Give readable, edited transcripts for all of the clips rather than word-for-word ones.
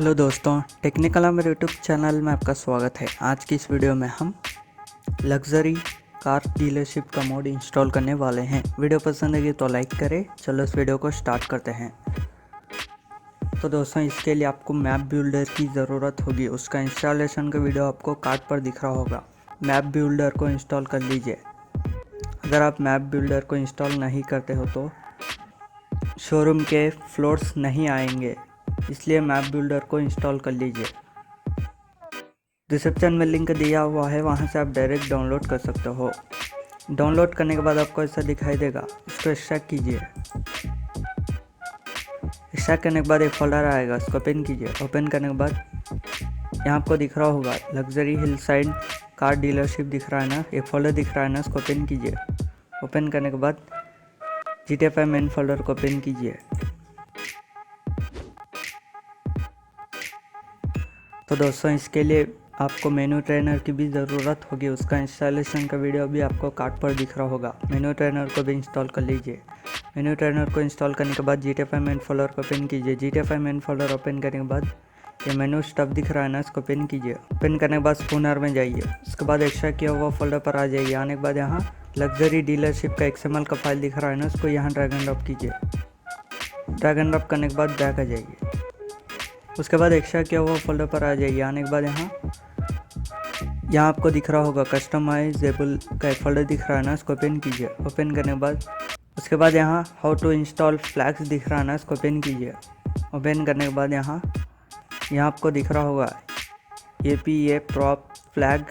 Hello दोस्तों, technical Amer YouTube channel में आपका स्वागत है। आज की इस वीडियो में हम लग्जरी कार डीलरशिप का मोड इंस्टॉल करने वाले हैं। वीडियो पसंद आएगी तो लाइक करें। चलो इस वीडियो को स्टार्ट करते हैं। तो दोस्तों, इसके लिए आपको मैप बिल्डर की ज़रूरत होगी। उसका इंस्टॉलेशन का वीडियो आपको कार्ड पर दिख रहा होगा। मैप बिल्डर को इंस्टॉल कर लीजिए। अगर आप मैप बिल्डर को इंस्टॉल नहीं करते हो तो शोरूम के फ्लोर्स नहीं आएंगे, इसलिए मैप बिल्डर को इंस्टॉल कर लीजिए। डिस्क्रिप्शन में लिंक दिया हुआ है, वहां से आप डायरेक्ट डाउनलोड कर सकते हो। डाउनलोड करने के बाद आपको ऐसा दिखाई देगा, इसको एक्सट्रैक्ट कीजिए। एक्सट्रैक्ट करने के बाद एक फोल्डर आएगा, इसको ओपन कीजिए। ओपन करने के बाद यहाँ आपको दिख रहा होगा luxury hill side car dealership दिख रहा है ना, एक फोल्डर दिख रहा है ना, इसको ओपन कीजिए। ओपन करने के बाद GTA 5 मेन फोल्डर को ओपन कीजिए। तो दोस्तों, इसके लिए आपको मेनू ट्रेनर की भी ज़रूरत होगी। उसका इंस्टॉलेशन का वीडियो भी आपको कार्ड पर दिख रहा होगा। मेनू ट्रेनर को भी इंस्टॉल कर लीजिए। मेनू ट्रेनर को इंस्टॉल करने के बाद GTA 5 मेन फोल्डर को ओपन कीजिए। GTA 5 मेन फोल्डर ओपन करने के बाद ये मेनू स्टफ दिख रहा है ना, इसको ओपन कीजिए। ओपन करने के बाद स्पूनर में जाइए। उसके बाद एक्स्ट्रा किया हुआ फोल्डर पर आ जाइए। आने के बाद यहाँ लग्जरी डीलरशिप का XML का फाइल दिख रहा है ना, उसको यहाँ ड्रैग एंड ड्रॉप कीजिए। ड्रैग एंड ड्रॉप करने के बाद बैक आ जाइए। उसके बाद एक्स्ट्रा किया हुआ फोल्डर पर आ जाइए। आने के बाद यहाँ आपको दिख रहा होगा कस्टमाइजेबल का एक फोल्डर दिख रहा है ना, इसको ओपन कीजिए। ओपन करने के बाद उसके बाद यहाँ हाउ टू इंस्टॉल फ्लैग्स दिख रहा है ना, इसको ओपन कीजिए। ओपन करने के बाद यहाँ आपको दिख रहा होगा APA prop flag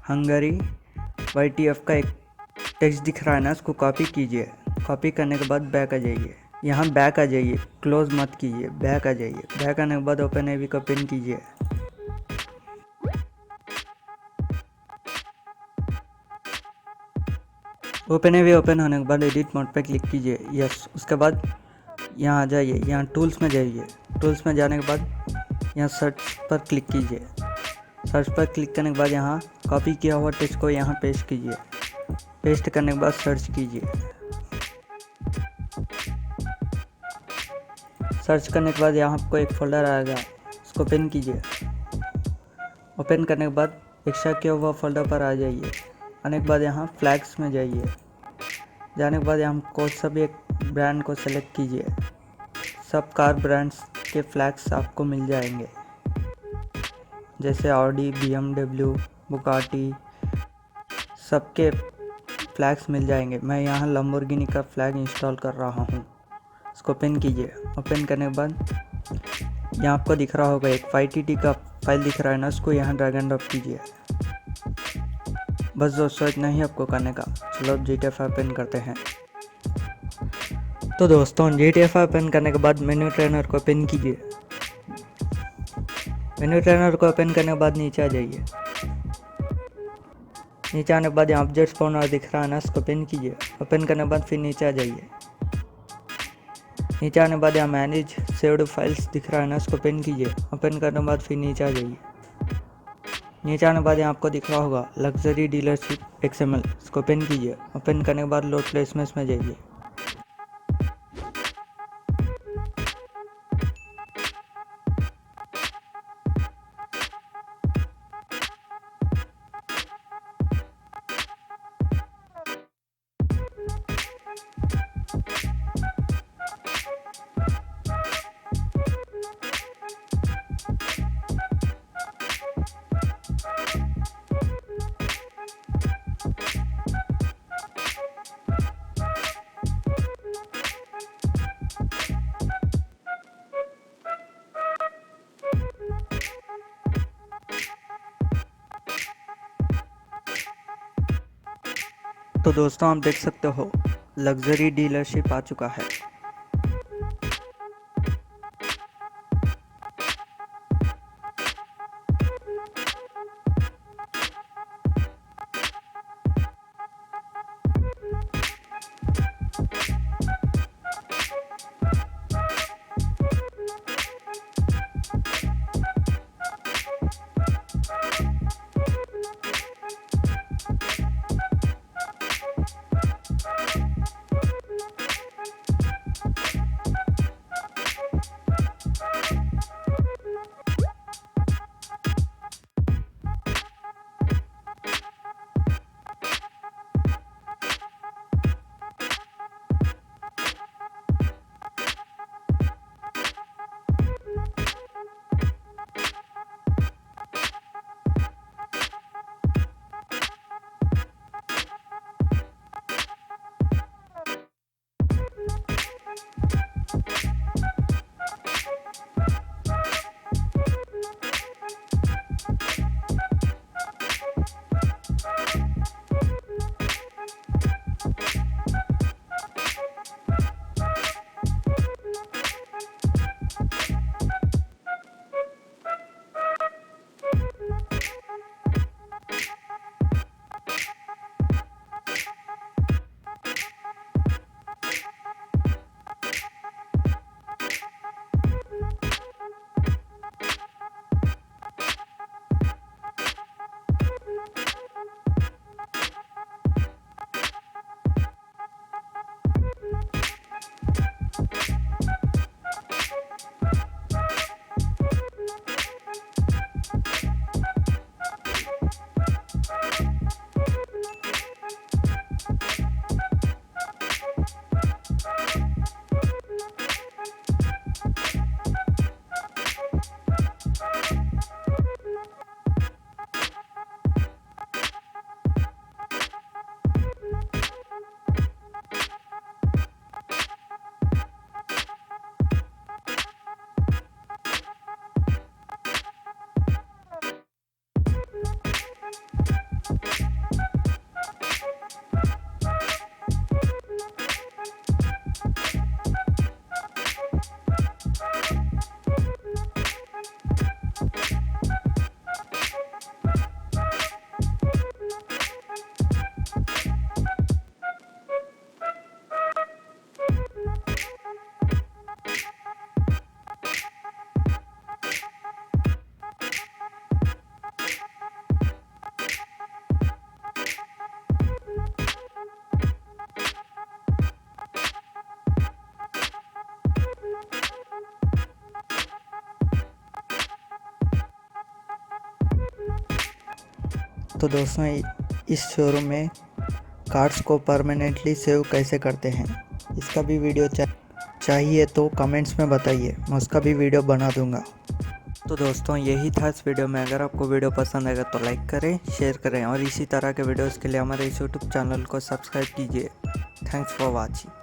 Hungary YTF का एक टेक्स्ट दिख रहा है ना, इसको कॉपी कीजिए। कॉपी करने के बाद बैक आ जाइए। यहाँ बैक आ जाइए, क्लोज मत कीजिए, बैक आ जाइए। बैक आने के बाद ओपन एवी को ओपन कीजिए। ओपन एवी ओपन होने के बाद एडिट मोड पे क्लिक कीजिए। यस, उसके बाद यहाँ आ जाइए। यहाँ टूल्स में जाइए। टूल्स में जाने के बाद यहाँ सर्च पर क्लिक कीजिए। सर्च पर क्लिक करने के बाद यहाँ कॉपी किया हुआ टेक्स्ट को यहाँ पेस्ट कीजिए। पेस्ट करने के बाद सर्च कीजिए। सर्च करने के बाद यहाँ आपको एक फोल्डर आएगा, उसको ओपन कीजिए। ओपन करने के बाद एक्स्ट्रा किया हुआ फोल्डर पर आ जाइए। आने के बाद यहाँ फ्लैग्स में जाइए। जाने के बाद यहाँ कोई सा भी एक ब्रांड को सेलेक्ट कीजिए। सब कार ब्रांड्स के फ्लैग्स आपको मिल जाएंगे, जैसे ऑडी, BMW, बुगाटी, सबके फ्लैग्स मिल जाएंगे। मैं यहाँ लंबोर्गिनी का फ्लैग इंस्टॉल कर रहा हूँ। इसको ओपन कीजिए। ओपन करने के बाद यहाँ आपको दिख रहा होगा एक YTT का फाइल दिख रहा है ना, उसको यहाँ ड्रैग एंड ड्रॉप कीजिए। बस दोस्तों, इतना ही आपको करने का। चलो अब GTA 5 ओपन करते हैं। तो दोस्तों, GTA 5 ओपन करने के बाद मेन्यू ट्रेनर को ओपन कीजिए। मेन्यू ट्रेनर को ओपन करने के बाद नीचे आ जाइए। नीचे आने के बाद यहाँ ऑब्जेक्ट स्पॉनर दिख रहा है ना, इसको ओपन कीजिए। ओपन करने के बाद फिर नीचे आ जाइए। नीचे आने के बाद यहाँ मैनेज सेव्ड फाइल्स दिख रहा है ना, इसको ओपन कीजिए। ओपन करने के बाद फिर नीचे आ जाइए। नीचे आने के बाद यहाँ आपको दिख रहा होगा लग्जरी डीलरशिप XML, इसको ओपन कीजिए। ओपन करने के बाद लोड प्लेसमेंट्स में जाइए। तो दोस्तों, आप देख सकते हो लग्जरी डीलरशिप आ चुका है। तो दोस्तों इस शोरूम में कार्ड्स को परमानेंटली सेव कैसे करते हैं, इसका भी वीडियो चाहिए तो कमेंट्स में बताइए, मैं उसका भी वीडियो बना दूंगा। तो दोस्तों यही था इस वीडियो में। अगर आपको वीडियो पसंद आएगा तो लाइक करें, शेयर करें और इसी तरह के वीडियोस के लिए हमारे इस यूट्यूब चैनल को सब्सक्राइब कीजिए। Thanks for watching.